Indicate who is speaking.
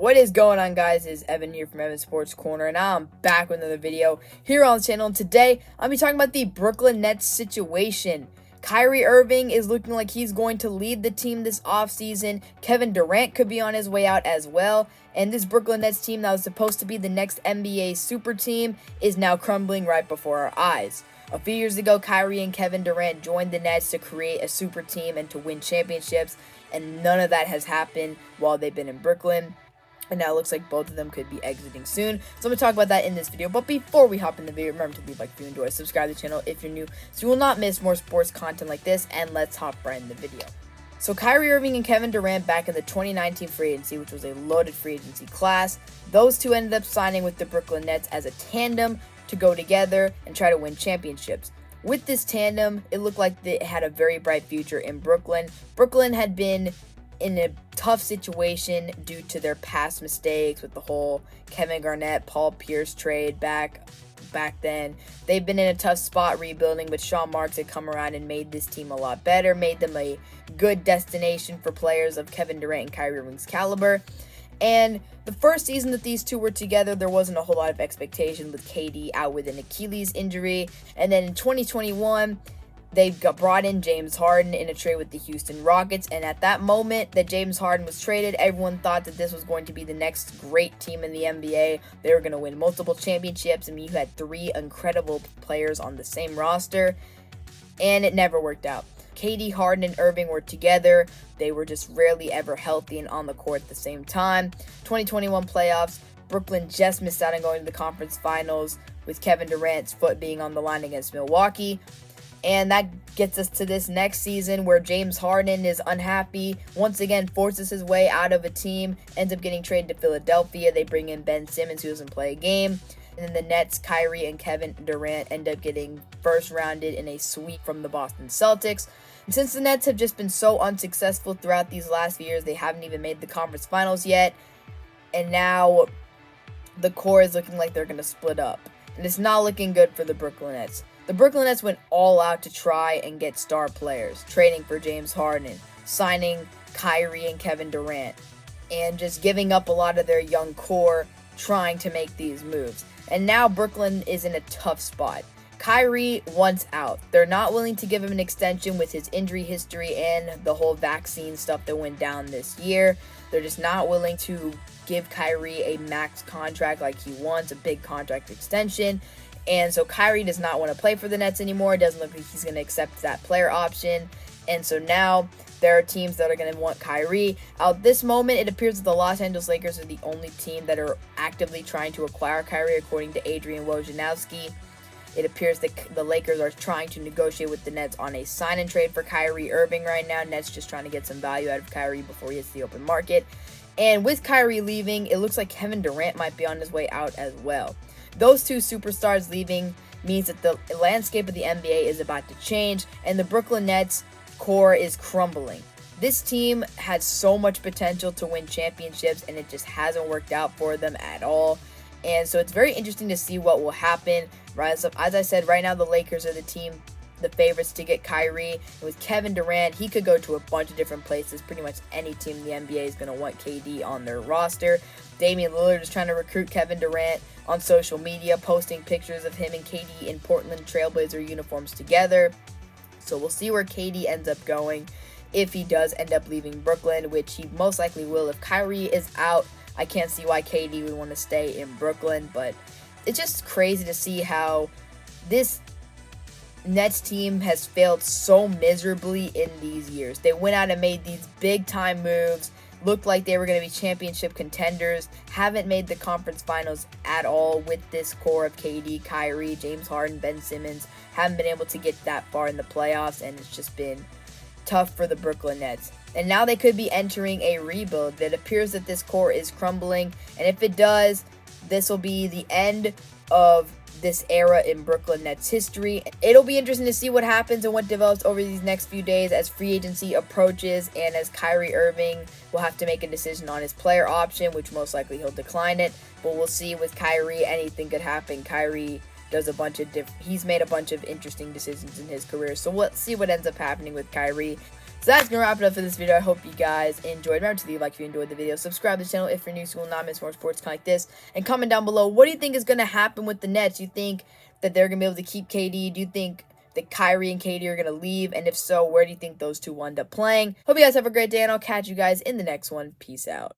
Speaker 1: What is going on, guys? It's Evan here from Evan Sports Corner, and I'm back with another video here on the channel. And today, I'll be talking about the Brooklyn Nets situation. Kyrie Irving is looking like he's going to lead the team this offseason. Kevin Durant could be on his way out as well. And this Brooklyn Nets team that was supposed to be the next NBA super team is now crumbling right before our eyes. A few years ago, Kyrie and Kevin Durant joined the Nets to create a super team and to win championships. And none of that has happened while they've been in Brooklyn. And now it looks like both of them could be exiting soon. So I'm going to talk about that in this video. But before we hop in the video, remember to leave a like if you enjoy, subscribe to the channel if you're new, so you will not miss more sports content like this. And let's hop right in the video. So Kyrie Irving and Kevin Durant back in the 2019 free agency, which was a loaded free agency class. Those two ended up signing with the Brooklyn Nets as a tandem to go together and try to win championships. With this tandem, it looked like they had a very bright future in Brooklyn. Brooklyn had been in a tough situation due to their past mistakes with the whole Kevin Garnett, Paul Pierce trade back then. They've been in a tough spot rebuilding, but Sean Marks had come around and made this team a lot better, made them a good destination for players of Kevin Durant and Kyrie Irving's caliber. And the first season that these two were together, there wasn't a whole lot of expectation with KD out with an Achilles injury. And then in 2021, they brought in James Harden in a trade with the Houston Rockets, and at that moment that James Harden was traded, everyone thought that this was going to be the next great team in the NBA. They were going to win multiple championships. I mean, you had three incredible players on the same roster, and it never worked out. KD, Harden, and Irving were together. They were just rarely ever healthy and on the court at the same time. 2021 playoffs, Brooklyn just missed out on going to the conference finals with Kevin Durant's foot being on the line against Milwaukee. And that gets us to this next season where James Harden is unhappy, once again forces his way out of a team, ends up getting traded to Philadelphia. They bring in Ben Simmons, who doesn't play a game. And then the Nets, Kyrie and Kevin Durant end up getting first rounded in a sweep from the Boston Celtics. And since the Nets have just been so unsuccessful throughout these last few years, they haven't even made the conference finals yet. And now the core is looking like they're going to split up. And it's not looking good for the Brooklyn Nets. The Brooklyn Nets went all out to try and get star players, trading for James Harden, signing Kyrie and Kevin Durant, and just giving up a lot of their young core trying to make these moves. And now Brooklyn is in a tough spot. Kyrie wants out. They're not willing to give him an extension with his injury history and the whole vaccine stuff that went down this year. They're just not willing to give Kyrie a max contract like he wants, a big contract extension. And so Kyrie does not want to play for the Nets anymore. It doesn't look like he's going to accept that player option. And so now there are teams that are going to want Kyrie. At this moment, it appears that the Los Angeles Lakers are the only team that are actively trying to acquire Kyrie, according to Adrian Wojnarowski. It appears that the Lakers are trying to negotiate with the Nets on a sign and trade for Kyrie Irving right now. Nets just trying to get some value out of Kyrie before he hits the open market. And with Kyrie leaving, it looks like Kevin Durant might be on his way out as well. Those two superstars leaving means that the landscape of the NBA is about to change, and the Brooklyn Nets core is crumbling. This team had so much potential to win championships, and it just hasn't worked out for them at all. And so it's very interesting to see what will happen. As I said, right now the Lakers are the favorites to get Kyrie. And with Kevin Durant, he could go to a bunch of different places. Pretty much any team in the NBA is going to want KD on their roster. Damian Lillard is trying to recruit Kevin Durant on social media, posting pictures of him and KD in Portland Trailblazer uniforms together. So we'll see where KD ends up going if he does end up leaving Brooklyn, which he most likely will. If Kyrie is out, I can't see why KD would want to stay in Brooklyn, but it's just crazy to see how this Nets team has failed so miserably in these years. They went out and made these big time moves, looked like they were going to be championship contenders, haven't made the conference finals at all with this core of KD, Kyrie, James Harden, Ben Simmons, haven't been able to get that far in the playoffs, and it's just been tough for the Brooklyn Nets. And now they could be entering a rebuild. It appears that this core is crumbling, and if it does, this will be the end of this era in Brooklyn Nets history. It'll be interesting to see what happens and what develops over these next few days as free agency approaches, and as Kyrie Irving will have to make a decision on his player option, which most likely he'll decline it. But we'll see with Kyrie, anything could happen. Kyrie does a bunch of he's made a bunch of interesting decisions in his career, so we'll see what ends up happening with Kyrie. So that's going to wrap it up for this video. I hope you guys enjoyed. Remember to leave a like if you enjoyed the video. Subscribe to the channel if you're new so you will not miss more sports content like this. And comment down below, what do you think is going to happen with the Nets? Do you think that they're going to be able to keep KD? Do you think that Kyrie and KD are going to leave? And if so, where do you think those two will end up playing? Hope you guys have a great day, and I'll catch you guys in the next one. Peace out.